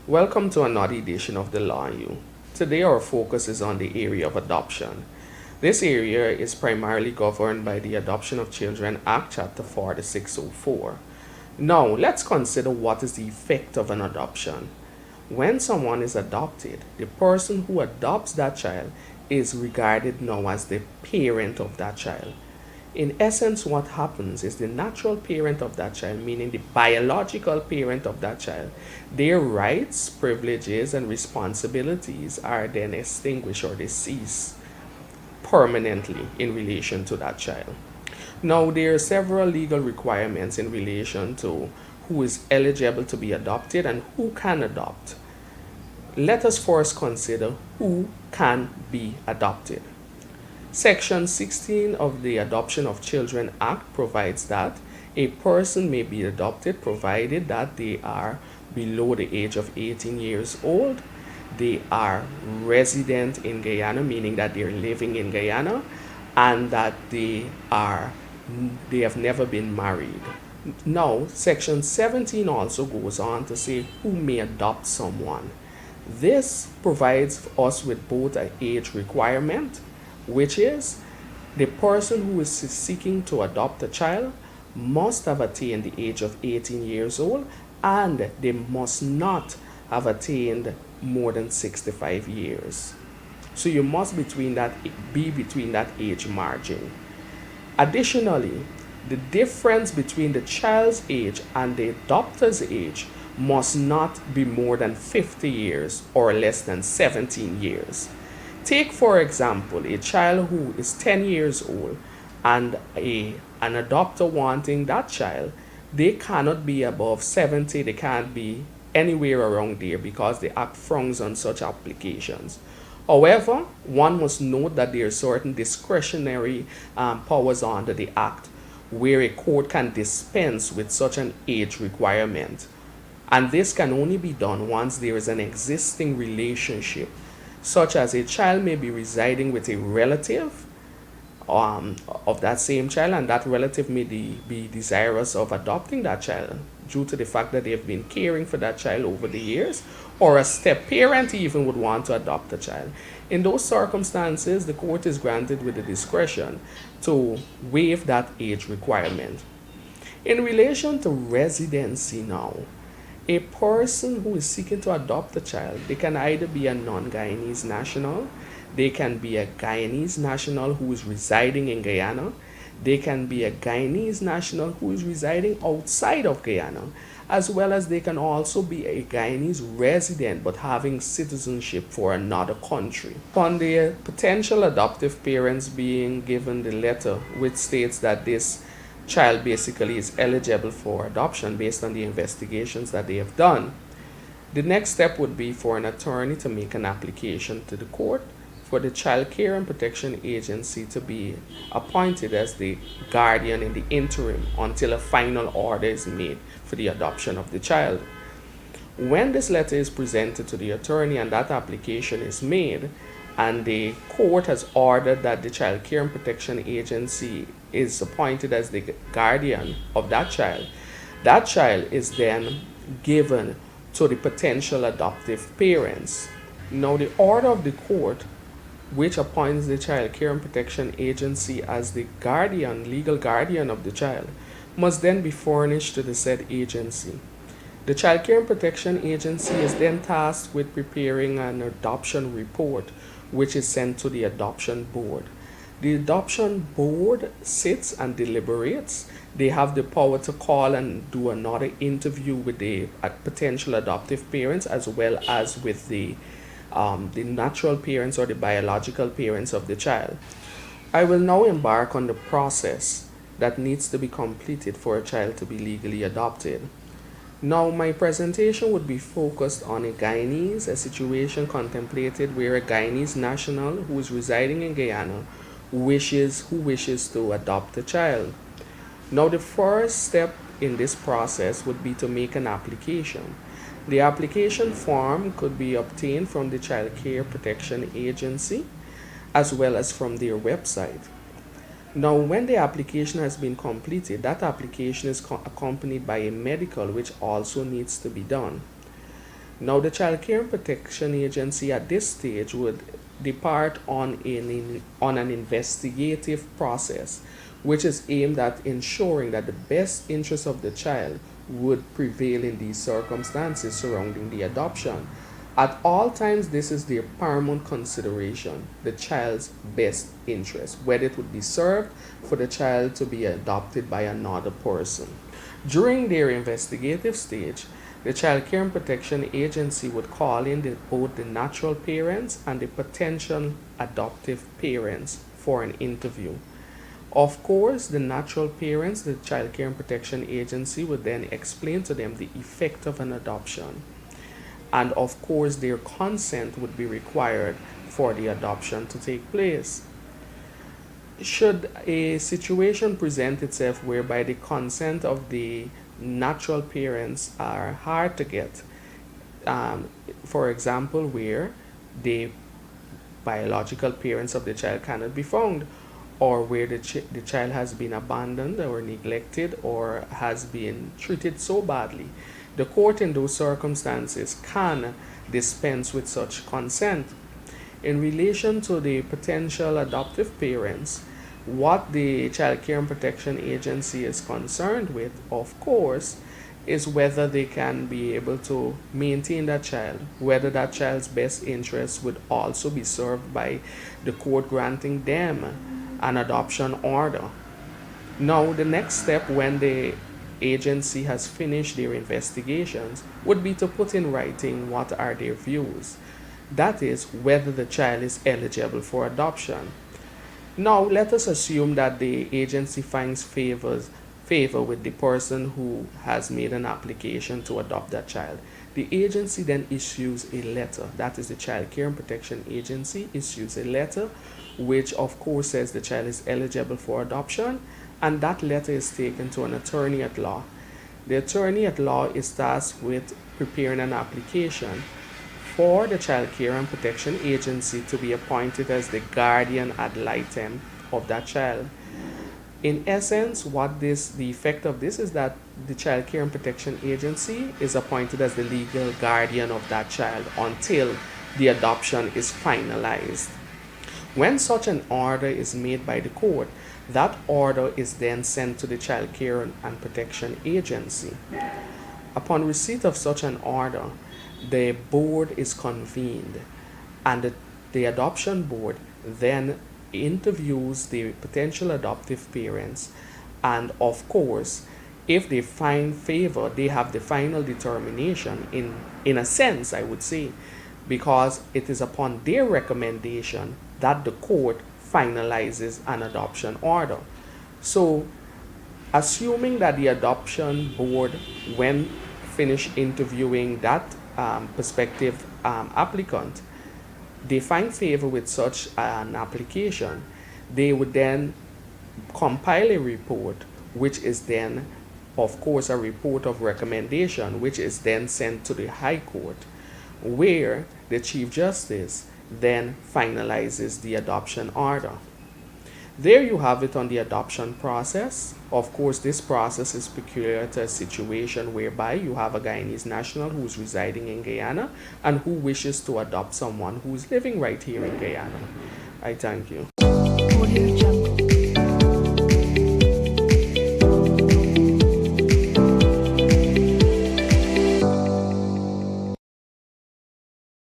Welcome to another edition of The Law U. Today our focus is on the area of adoption. This area is primarily governed by the Adoption of Children Act Chapter 4604. Now, let's consider what is the effect of an adoption. When someone is adopted, the person who adopts that child is regarded now as the parent of that child. In essence, what happens is the natural parent of that child, meaning the biological parent of that child, their rights, privileges, and responsibilities are then extinguished or they cease permanently in relation to that child. Now, there are several legal requirements in relation to who is eligible to be adopted and who can adopt. Let us first consider who can be adopted. Section 16 of the Adoption of Children Act provides that a person may be adopted provided that they are below the age of 18 years old, they are resident in Guyana, meaning that they're living in Guyana, and that they have never been married. Now, Section 17 also goes on to say who may adopt someone. This provides us with both an age requirement, which is the person who is seeking to adopt a child must have attained the age of 18 years old and they must not have attained more than 65 years. So you must be between that age margin. Additionally, the difference between the child's age and the adopter's age must not be more than 50 years or less than 17 years. Take, for example, a child who is 10 years old and an adopter wanting that child, they cannot be above 70, they can't be anywhere around there because the Act frowns on such applications. However, one must note that there are certain discretionary powers under the Act where a court can dispense with such an age requirement. And this can only be done once there is an existing relationship, such as a child may be residing with a relative of that same child, and that relative may be desirous of adopting that child due to the fact that they have been caring for that child over the years, or a step parent even would want to adopt a child. In those circumstances, the court is granted with the discretion to waive that age requirement. In relation to residency now, a person who is seeking to adopt a child, they can either be a non-Guyanese national, they can be a Guyanese national who is residing in Guyana, they can be a Guyanese national who is residing outside of Guyana, as well as they can also be a Guyanese resident but having citizenship for another country. Upon the potential adoptive parents being given the letter which states that this child basically is eligible for adoption based on the investigations that they have done, the next step would be for an attorney to make an application to the court for the Child Care and Protection Agency to be appointed as the guardian in the interim until a final order is made for the adoption of the child. When this letter is presented to the attorney and that application is made, and the court has ordered that the Child Care and Protection Agency is appointed as the guardian of that child is then given to the potential adoptive parents. Now, the order of the court, which appoints the Child Care and Protection Agency as the guardian, legal guardian of the child, must then be furnished to the said agency. The Child Care and Protection Agency is then tasked with preparing an adoption report, which is sent to the adoption board. The adoption board sits and deliberates. They have the power to call and do another interview with the potential adoptive parents as well as with the natural parents or the biological parents of the child. I will now embark on the process that needs to be completed for a child to be legally adopted. Now, my presentation would be focused on a situation contemplated where a Guyanese national who is residing in Guyana wishes to adopt a child. Now, the first step in this process would be to make an application. The application form could be obtained from the Child Care Protection Agency as well as from their website. Now, when the application has been completed, that application is accompanied by a medical which also needs to be done. Now, the Child Care and Protection Agency at this stage would depart on an investigative process, which is aimed at ensuring that the best interests of the child would prevail in these circumstances surrounding the adoption. At all times, this is their paramount consideration, the child's best interest, whether it would be served for the child to be adopted by another person. During their investigative stage, the Child Care and Protection Agency would call in both the natural parents and the potential adoptive parents for an interview. Of course, the natural parents, the Child Care and Protection Agency would then explain to them the effect of an adoption. And of course, their consent would be required for the adoption to take place. Should a situation present itself whereby the consent of the natural parents are hard to get, for example, where the biological parents of the child cannot be found, or where the child has been abandoned or neglected or has been treated so badly, the court in those circumstances can dispense with such consent. In relation to the potential adoptive parents, what the Child Care and Protection Agency is concerned with, of course, is whether they can be able to maintain that child, whether that child's best interests would also be served by the court granting them an adoption order. Now, the next step when the agency has finished their investigations would be to put in writing what are their views. That is, whether the child is eligible for adoption. Now, let us assume that the agency finds favor with the person who has made an application to adopt that child. The agency then issues a letter. That is, the Child Care and Protection Agency issues a letter which of course says the child is eligible for adoption, and that letter is taken to an attorney at law. The attorney at law is tasked with preparing an application for the Child Care and Protection Agency to be appointed as the guardian ad litem of that child. In essence, the effect of this is that the Child Care and Protection Agency is appointed as the legal guardian of that child until the adoption is finalized. When such an order is made by the court, that order is then sent to the Child Care and Protection Agency. Upon receipt of such an order, the board is convened, and the adoption board then interviews the potential adoptive parents, and of course, if they find favor, they have the final determination in a sense, I would say, because it is upon their recommendation that the court finalizes an adoption order. So, assuming that the adoption board, when finished interviewing that prospective applicant, they find favor with such an application, they would then compile a report, which is then, of course, a report of recommendation, which is then sent to the High Court, where the Chief Justice then finalizes the adoption order. There you have it on the adoption process. Of course, this process is peculiar to a situation whereby you have a Guyanese national who's residing in Guyana and who wishes to adopt someone who's living right here in Guyana. I thank you.